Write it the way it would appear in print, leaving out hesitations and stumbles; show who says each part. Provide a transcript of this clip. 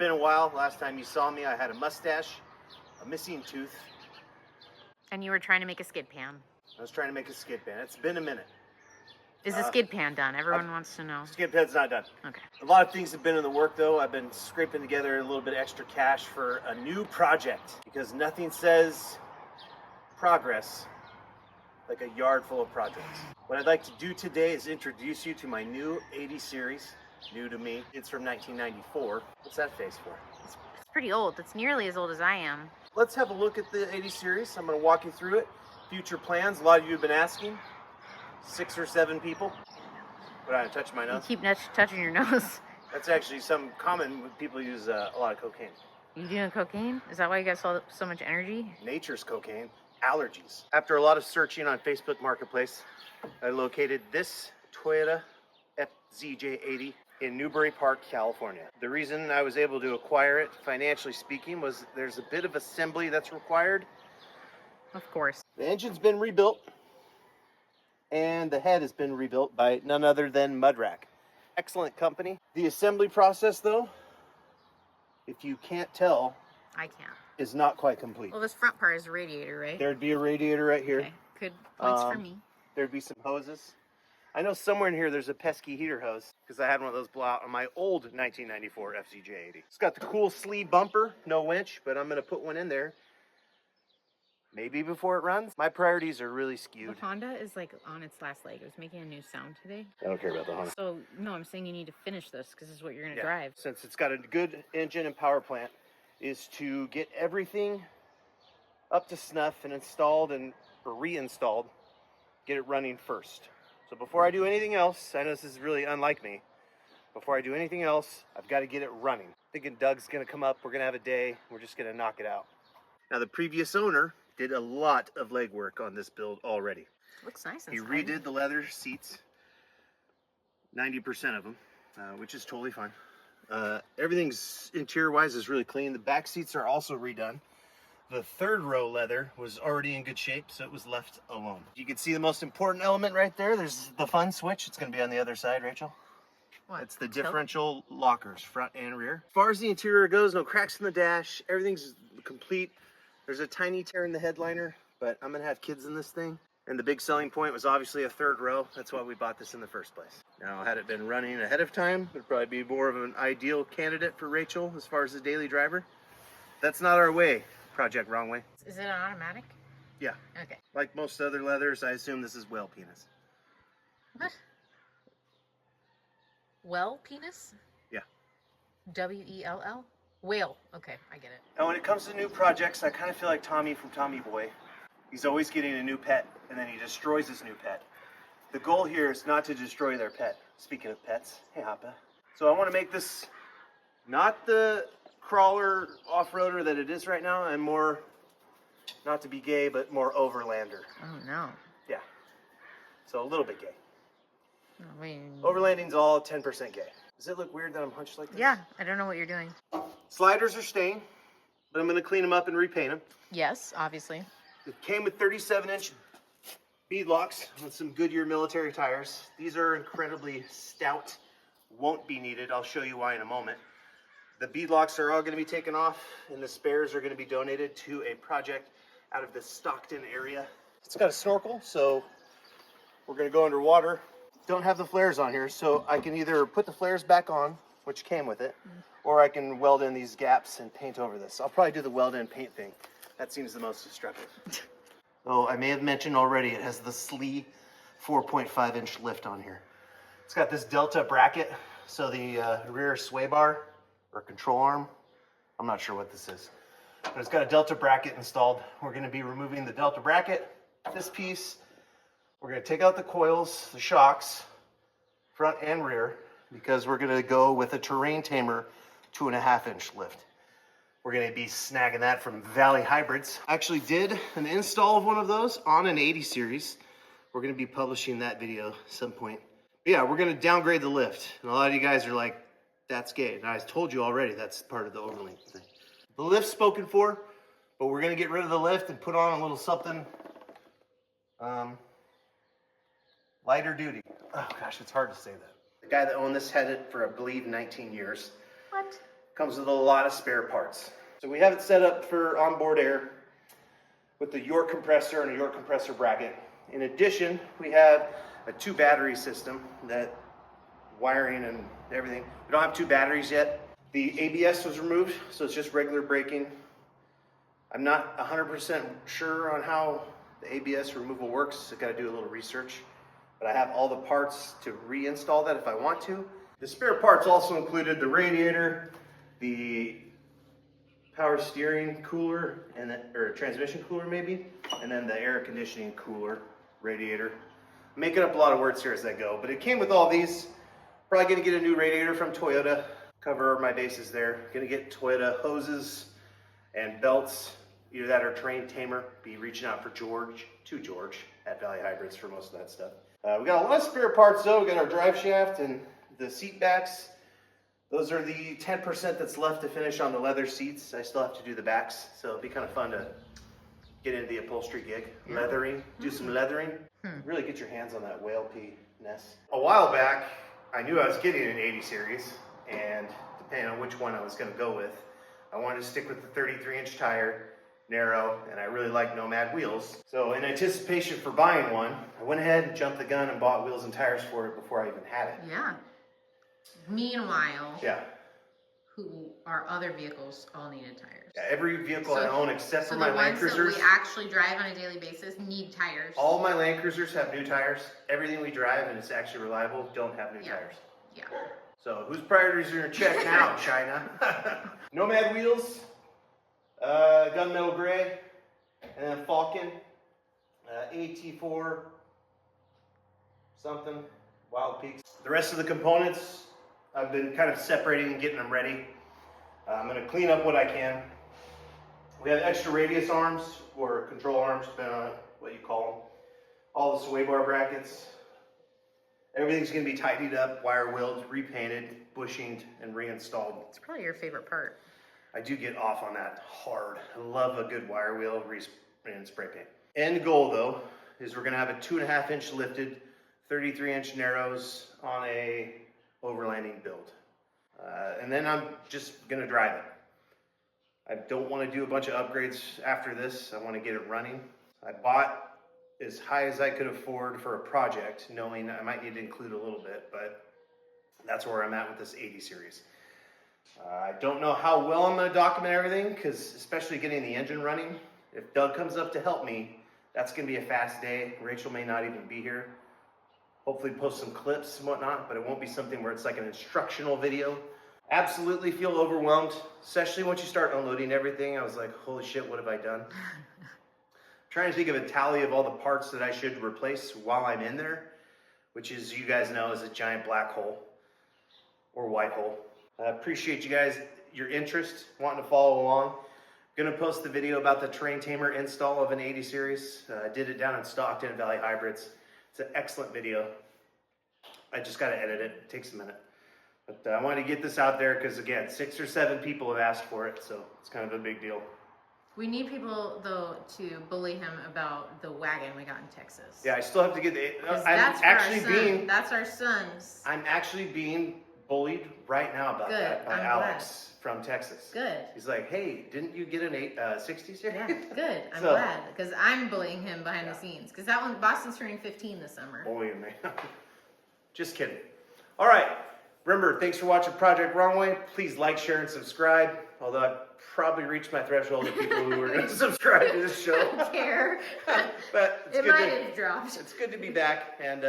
Speaker 1: been a while. Last time you saw me, I had a mustache, a missing tooth.
Speaker 2: And you were trying to make a skid pan.
Speaker 1: I was trying to make a skid pan. It's been a minute.
Speaker 2: Is the skid pan done? Everyone wants to know.
Speaker 1: Skid pan's not done.
Speaker 2: Okay.
Speaker 1: A lot of things have been in the work though. I've been scraping together a little bit extra cash for a new project because nothing says progress like a yard full of projects. What I'd like to do today is introduce you to my new 80 series, new to me. It's from 1994. What's that face for?
Speaker 2: It's pretty old. It's nearly as old as I am.
Speaker 1: Let's have a look at the 80 series. I'm going to walk you through it. Future plans, a lot of you have been asking. 6 or 7 people. But I touch my nose.
Speaker 2: You keep touching your nose.
Speaker 1: That's actually some common. People use a lot of cocaine.
Speaker 2: You doing cocaine? Is that why you got so much energy?
Speaker 1: Nature's cocaine. Allergies. After a lot of searching on Facebook Marketplace, I located this Toyota FZJ80 in Newbury Park, California. The reason I was able to acquire it, financially speaking, was there's a bit of assembly that's required.
Speaker 2: Of course.
Speaker 1: The engine's been rebuilt, and the head has been rebuilt by none other than Mudrack. Excellent company. The assembly process, though, if you can't tell,
Speaker 2: I can't.
Speaker 1: Is not quite complete.
Speaker 2: Well, this front part is a radiator, right?
Speaker 1: There'd be a radiator right here.
Speaker 2: Okay. Good points for me.
Speaker 1: There'd be some hoses. I know somewhere in here there's a pesky heater hose because I had one of those blow out on my old 1994 FZJ80. It's got the cool sleeve bumper, no winch, but I'm going to put one in there. Maybe before it runs. My priorities are really skewed.
Speaker 2: The Honda is like on its last leg. It was making a new sound today.
Speaker 1: I don't care about the Honda.
Speaker 2: So, no, I'm saying you need to finish this because this is what you're going to drive.
Speaker 1: Since it's got a good engine and power plant, is to get everything up to snuff and installed and reinstalled, get it running first. So before I do anything else, I know this is really unlike me, before I do anything else, I've got to get it running. Thinking Doug's going to come up, we're going to have a day, we're just going to knock it out. Now the previous owner did a lot of legwork on this build already.
Speaker 2: Looks nice.
Speaker 1: He redid the leather seats, 90% of them, which is totally fine. Everything's interior-wise is really clean. The back seats are also redone. The third row leather was already in good shape, so it was left alone. You can see the most important element right there. There's the fun switch. It's going to be on the other side, Rachel.
Speaker 2: What?
Speaker 1: It's the differential lockers, front and rear. As far as the interior goes, no cracks in the dash. Everything's complete. There's a tiny tear in the headliner, but I'm going to have kids in this thing. And the big selling point was obviously a third row. That's why we bought this in the first place. Now, had it been running ahead of time, it would probably be more of an ideal candidate for Rachel as far as the daily driver. That's not our way, Project Wrong Way.
Speaker 2: Is it an automatic?
Speaker 1: Yeah.
Speaker 2: Okay.
Speaker 1: Like most other leathers, I assume this is whale penis.
Speaker 2: What? Well penis?
Speaker 1: Yeah.
Speaker 2: W-E-L-L? Whale. Okay, I get it.
Speaker 1: Now, when it comes to new projects, I kind of feel like Tommy from Tommy Boy. He's always getting a new pet, and then he destroys his new pet. The goal here is not to destroy their pet. Speaking of pets, hey Hoppa. So I want to make this not the crawler off-roader that it is right now, and more, not to be gay, but more overlander.
Speaker 2: Oh no.
Speaker 1: Yeah. So a little bit gay.
Speaker 2: I mean...
Speaker 1: Overlanding's all 10% gay. Does it look weird that I'm hunched like this?
Speaker 2: Yeah, I don't know what you're doing.
Speaker 1: Sliders are staying, but I'm going to clean them up and repaint them.
Speaker 2: Yes, obviously.
Speaker 1: It came with 37-inch bead locks with some Goodyear military tires. These are incredibly stout, won't be needed. I'll show you why in a moment. The bead locks are all going to be taken off, and the spares are going to be donated to a project out of the Stockton area. It's got a snorkel, so we're going to go underwater. Don't have the flares on here, so I can either put the flares back on, which came with it, or I can weld in these gaps and paint over this. I'll probably do the weld in paint thing. That seems the most destructive. Oh, I may have mentioned already, it has the SLE 4.5-inch lift on here. It's got this Delta bracket, so the rear sway bar or control arm, I'm not sure what this is, but it's got a Delta bracket installed. We're going to be removing the Delta bracket, this piece. We're going to take out the coils, the shocks, front and rear, because we're going to go with a Terrain Tamer 2.5-inch lift. We're going to be snagging that from Valley Hybrids. I actually did an install of one of those on an 80 series. We're going to be publishing that video at some point. But yeah, we're going to downgrade the lift. And a lot of you guys are like, that's gay. And I told you already, that's part of the overlink thing. The lift's spoken for, but we're going to get rid of the lift and put on a little something lighter duty. Oh gosh, it's hard to say that. The guy that owned this had it for, I believe, 19 years.
Speaker 2: What?
Speaker 1: Comes with a lot of spare parts. So we have it set up for onboard air with the York compressor and a York compressor bracket. In addition, we have a 2 battery system, that wiring and everything. We don't have 2 batteries yet. The ABS was removed, so it's just regular braking. I'm not 100% sure on how the ABS removal works. I gotta do a little research, but I have all the parts to reinstall that if I want to. The spare parts also included the radiator, the power steering cooler, and or transmission cooler maybe, and then the air conditioning cooler, radiator. I'm making up a lot of words here as I go, but it came with all these. Probably gonna get a new radiator from Toyota, cover my bases there. Gonna get Toyota hoses and belts, either that or Train Tamer. Be reaching out for George at Valley Hybrids for most of that stuff. We got a lot of spare parts though. We got our drive shaft and the seat backs. Those are the 10% that's left to finish on the leather seats. I still have to do the backs, so it'll be kind of fun to get into the upholstery gig. Leathering, do some leathering. Really get your hands on that whale pea nest. A while back, I knew I was getting an 80 series, and depending on which one I was gonna go with, I wanted to stick with the 33-inch tire, narrow, and I really like Nomad wheels. So in anticipation for buying one, I went ahead and jumped the gun and bought wheels and tires for it before I even had it.
Speaker 2: Yeah. Meanwhile,
Speaker 1: Yeah.
Speaker 2: our other vehicles all needed tires.
Speaker 1: Yeah, every vehicle I own except for my
Speaker 2: the
Speaker 1: Land
Speaker 2: ones
Speaker 1: Cruisers.
Speaker 2: that we actually drive on a daily basis need tires.
Speaker 1: All my Land Cruisers have new tires. Everything we drive and it's actually reliable don't have new tires.
Speaker 2: Yeah.
Speaker 1: So whose priorities are in check now, China? Nomad wheels, gunmetal gray, and then Falcon, AT4, something, Wild Peaks. The rest of the components, I've been kind of separating and getting them ready. I'm gonna clean up what I can. We have extra radius arms, or control arms, depending on what you call them. All the sway bar brackets. Everything's gonna be tidied up, wire wheeled, repainted, bushinged, and reinstalled.
Speaker 2: It's probably your favorite part.
Speaker 1: I do get off on that hard. I love a good wire wheel and spray paint. End goal though, is we're gonna have a 2.5-inch lifted, 33-inch narrows on a overlanding build. And then I'm just gonna drive it. I don't wanna do a bunch of upgrades after this. I wanna get it running. I bought as high as I could afford for a project, knowing I might need to include a little bit, but that's where I'm at with this 80 series. I don't know how well I'm gonna document everything, because especially getting the engine running, if Doug comes up to help me, that's gonna be a fast day. Rachel may not even be here. Hopefully post some clips and whatnot, but it won't be something where it's like an instructional video. Absolutely feel overwhelmed, especially once you start unloading everything. I was like, holy shit, what have I done? Trying to think of a tally of all the parts that I should replace while I'm in there, which is, you guys know, is a giant black hole or white hole. I appreciate you guys, your interest, wanting to follow along. Gonna post the video about the Train Tamer install of an 80 series. I did it down in Stockton at Valley Hybrids. It's an excellent video. I just gotta edit it, it takes a minute. But I wanted to get this out there because again, 6 or 7 people have asked for it, so it's kind of a big deal.
Speaker 2: We need people though to bully him about the wagon we got in Texas.
Speaker 1: Yeah, I still have to get the,
Speaker 2: that's our son's.
Speaker 1: I'm actually being bullied right now about that by Alex from Texas.
Speaker 2: Good.
Speaker 1: He's like, hey, didn't you get an 60 series?
Speaker 2: Yeah, good. I'm glad, because I'm bullying him behind the scenes. Because that one, Boston's turning 15 this summer.
Speaker 1: Bullying me. Just kidding. All right. Remember, thanks for watching Project Wrong Way. Please like, share, and subscribe. Although I've probably reached my threshold of people who are going to subscribe to this show.
Speaker 2: I don't care.
Speaker 1: But
Speaker 2: it might have dropped.
Speaker 1: It's good to be back, and